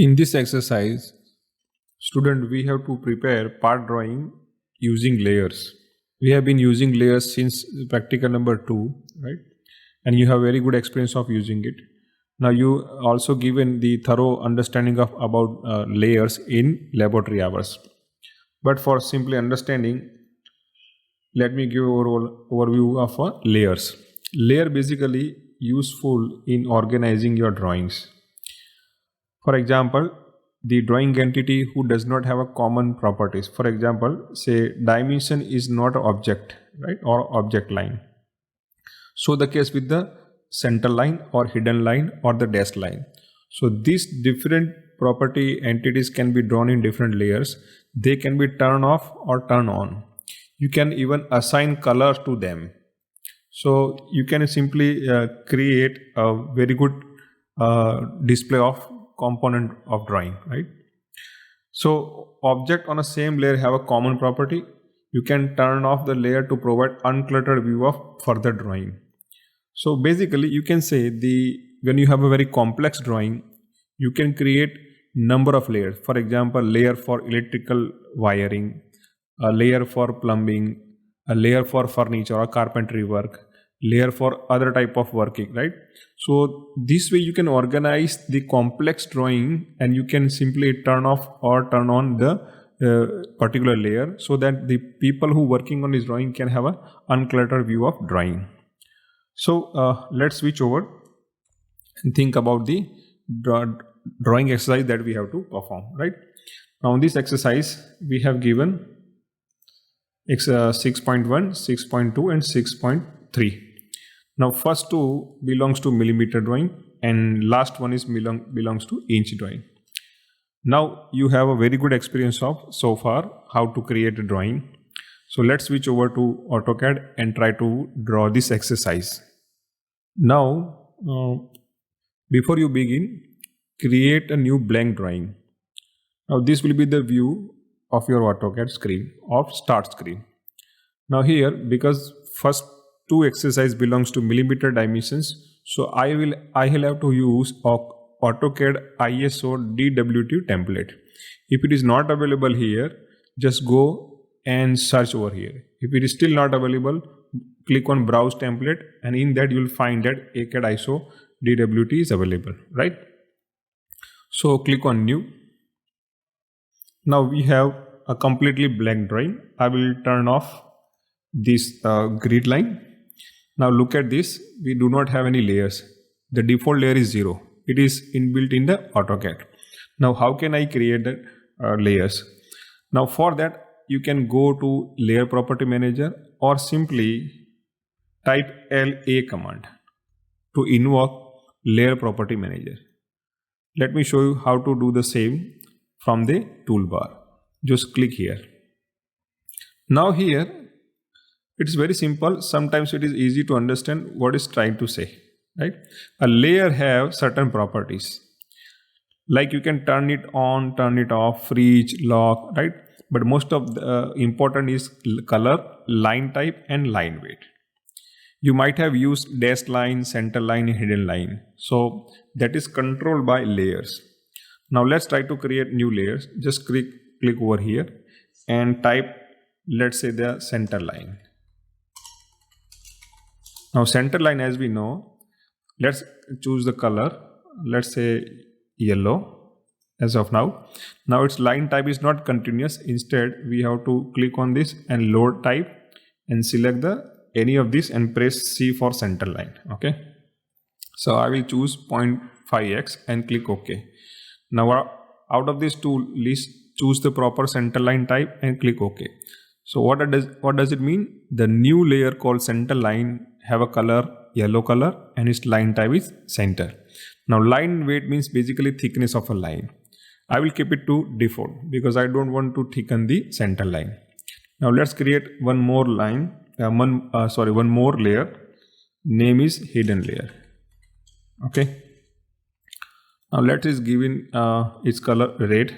In this exercise, student, we have to prepare part drawing using layers. We have been using layers since practical number 2, right? And you have very good experience of using it. Now you also given the thorough understanding of about layers in laboratory hours. But for simply understanding, let me give overview of layers. Layer basically useful in organizing your drawings. For example, the drawing entity who does not have a common properties. For example, say dimension is not an object, right, or object line. So the case with the center line or hidden line or the dashed line. So these different property entities can be drawn in different layers. They can be turned off or turned on. You can even assign colors to them. So you can simply create a very good display of component of drawing, right? So object on a same layer have a common property. You can turn off the layer to provide uncluttered view of further drawing. So basically you can say when you have a very complex drawing, you can create number of layers. For example, layer for electrical wiring, a layer for plumbing, a layer for furniture or carpentry work, layer for other type of working, right? So this way you can organize the complex drawing and you can simply turn off or turn on the particular layer so that the people who working on this drawing can have a uncluttered view of drawing. So let's switch over and think about the drawing exercise that we have to perform, right? Now in this exercise we have given 6.1, 6.2 and 6.3. Now first two belongs to millimeter drawing and last one is belongs to inch drawing. Now you have a very good experience of so far how to create a drawing. So let's switch over to AutoCAD and try to draw this exercise. Now before you begin, create a new blank drawing. Now this will be the view of your AutoCAD screen of start screen. Now here, because first two exercise belongs to millimeter dimensions, so I will have to use AutoCAD ISO DWT template. If it is not available here, just go and search over here. If it is still not available, click on browse template and in that you will find that AutoCAD ISO DWT is available, right? So click on new. Now we have a completely blank drawing. I will turn off this grid line. Now look at this, we do not have any layers. The default layer is 0. It is inbuilt in the AutoCAD. Now how can I create the layers? Now for that you can go to layer property manager or simply type LA command to invoke layer property manager. Let me show you how to do the same from the toolbar. Just click here. Now here it's very simple. Sometimes it is easy to understand what is trying to say, right? A layer have certain properties. Like you can turn it on, turn it off, freeze, lock, right? But most of the important is color, line type and line weight. You might have used dashed line, center line and hidden line. So that is controlled by layers. Now let's try to create new layers. Just click over here and type, let's say, the center line. Now center line, as we know, let's choose the color, let's say yellow as of now. Now its line type is not continuous. Instead we have to click on this and load type and select any of this and press C for center line. Okay, so I will choose 0.5x and click OK. Now out of this tool list, choose the proper center line type and click OK. So what does it mean? The new layer called center line have a color, yellow color, and its line type is center. Now line weight means basically thickness of a line. I will keep it to default because I don't want to thicken the center line. Now let's create one more line, one more layer. Name is hidden layer. Okay. Now let us give in its color red,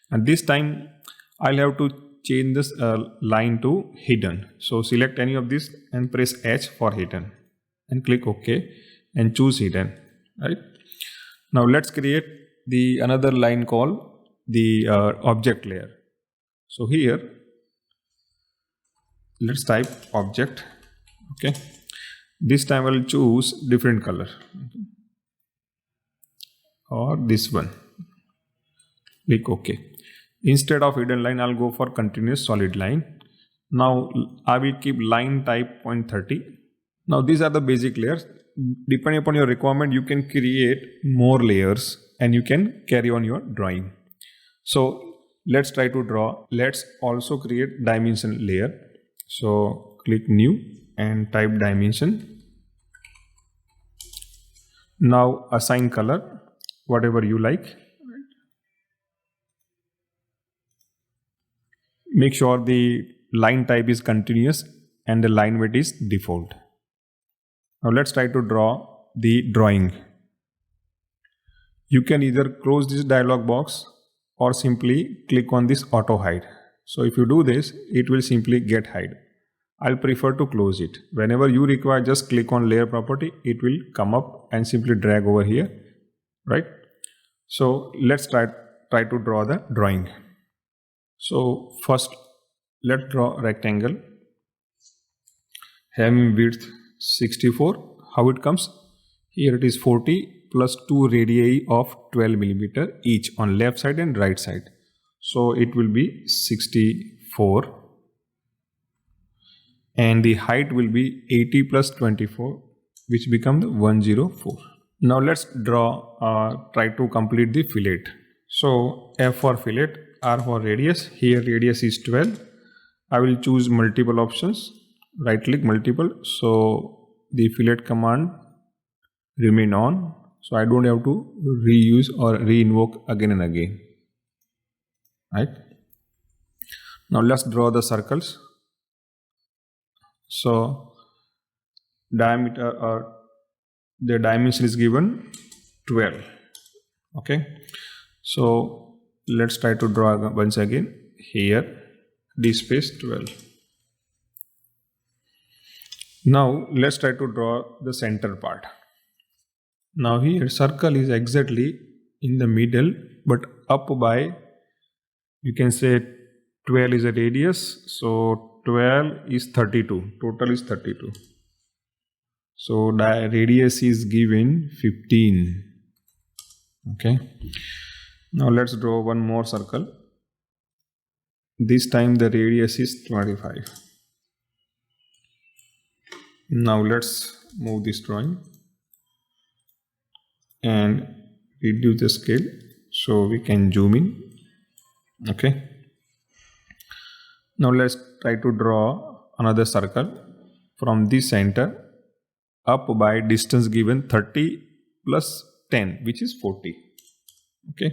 and this time I'll have to change this line to hidden. So select any of this and press H for hidden and click OK and choose hidden, right? Now let's create the another line called the object layer. So here let's type object. Okay, this time I'll choose different color, or this one. Click OK. Instead of hidden line, I'll go for continuous solid line. Now I will keep line type 0.30. Now these are the basic layers. Depending upon your requirement, you can create more layers and you can carry on your drawing. So let's try to draw. Let's also create dimension layer. So click new and type dimension. Now assign color, whatever you like. Make sure the line type is continuous and the line weight is default. Now let's try to draw the drawing. You can either close this dialog box or simply click on this auto hide. So if you do this, it will simply get hide. I'll prefer to close it. Whenever you require, just click on layer property, it will come up and simply drag over here, right? So let's try to draw the drawing. So first let's draw rectangle, hem width 64. How it comes? Here it is 40 plus 2 radii of 12 millimeter each on left side and right side. So it will be 64 and the height will be 80 plus 24, which becomes 104. Now let's draw, try to complete the fillet. So F for fillet, R for radius. Here radius is 12. I will choose multiple options, right click multiple, so the fillet command remain on, so I don't have to reuse or re-invoke again and again, right? Now let's draw the circles. So diameter or the dimension is given 12. Okay, so let's try to draw once again. Here d space 12. Now let's try to draw the center part. Now here circle is exactly in the middle, but up by, you can say 12 is a radius, so 12 is 32, total is 32. So the radius is given 15. Okay, now let's draw one more circle. This time the radius is 25. Now let's move this drawing and reduce the scale so we can zoom in. Okay, now let's try to draw another circle from this center up by distance given 30 plus 10, which is 40. Okay,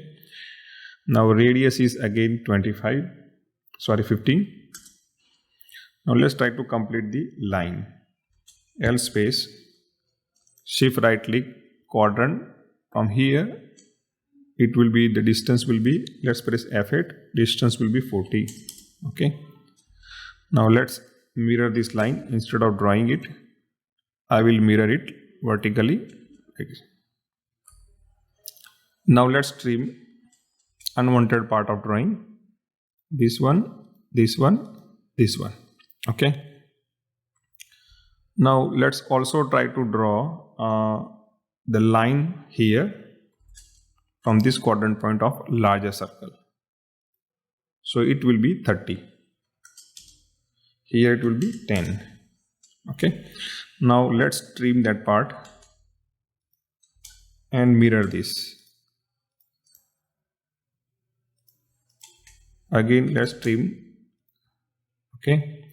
now radius is again 15. Now let's try to complete the line. L space, shift right click, quadrant. From here it will be, the distance will be, let's press F8, distance will be 40. Okay, now let's mirror this line. Instead of drawing it, I will mirror it vertically. Now let's trim unwanted part of drawing. This one, this one, this one. Okay, now let's also try to draw the line here from this quadrant point of larger circle. So it will be 30. Here it will be 10. Okay, now let's trim that part and mirror this. Again let's trim. Okay,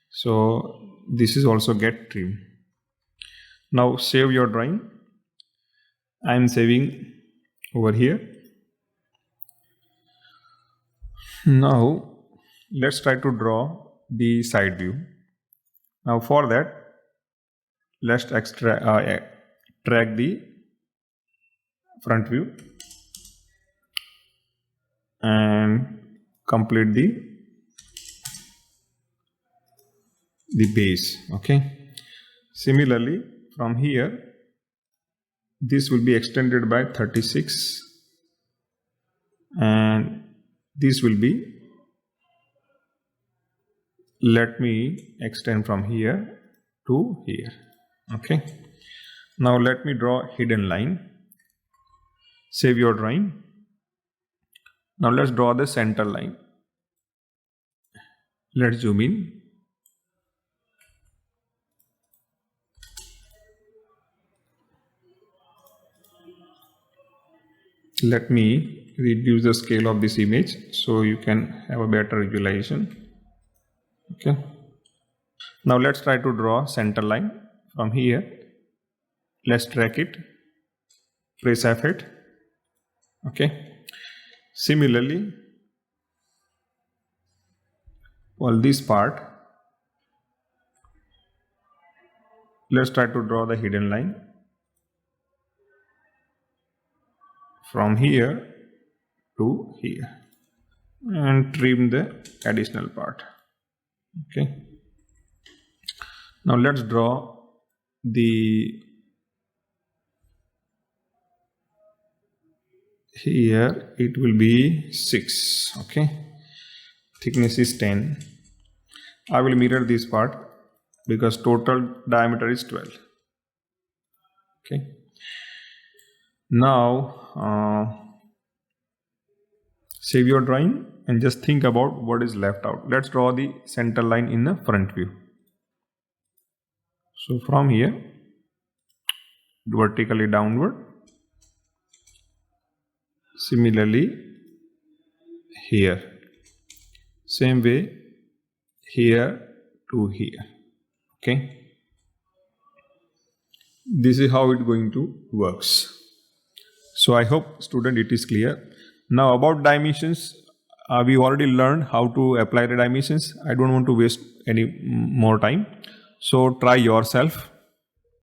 so this is also get trimmed. Now save your drawing. I am saving over here. Now let's try to draw the side view. Now for that, let's drag the front view and complete the base. Okay, similarly from here this will be extended by 36 this will be, let me extend from here to here. Okay, now let me draw hidden line. Save your drawing. Now let's draw the center line. Let's zoom in. Let me reduce the scale of this image so you can have a better visualization. Okay, now let's try to draw center line from here. Let's track it, press F8. Okay, similarly for this part, let's try to draw the hidden line from here to here and trim the additional part. Okay, now let's draw the, here it will be 6. Okay, thickness is 10. I will mirror this part because total diameter is 12. Okay, now save your drawing and just think about what is left out. Let's draw the center line in the front view. So from here, vertically downward. Similarly here, same way here to here. Okay, this is how it's going to works. So I hope student it is clear. Now about dimensions, we already learned how to apply the dimensions. I don't want to waste any more time, so try yourself.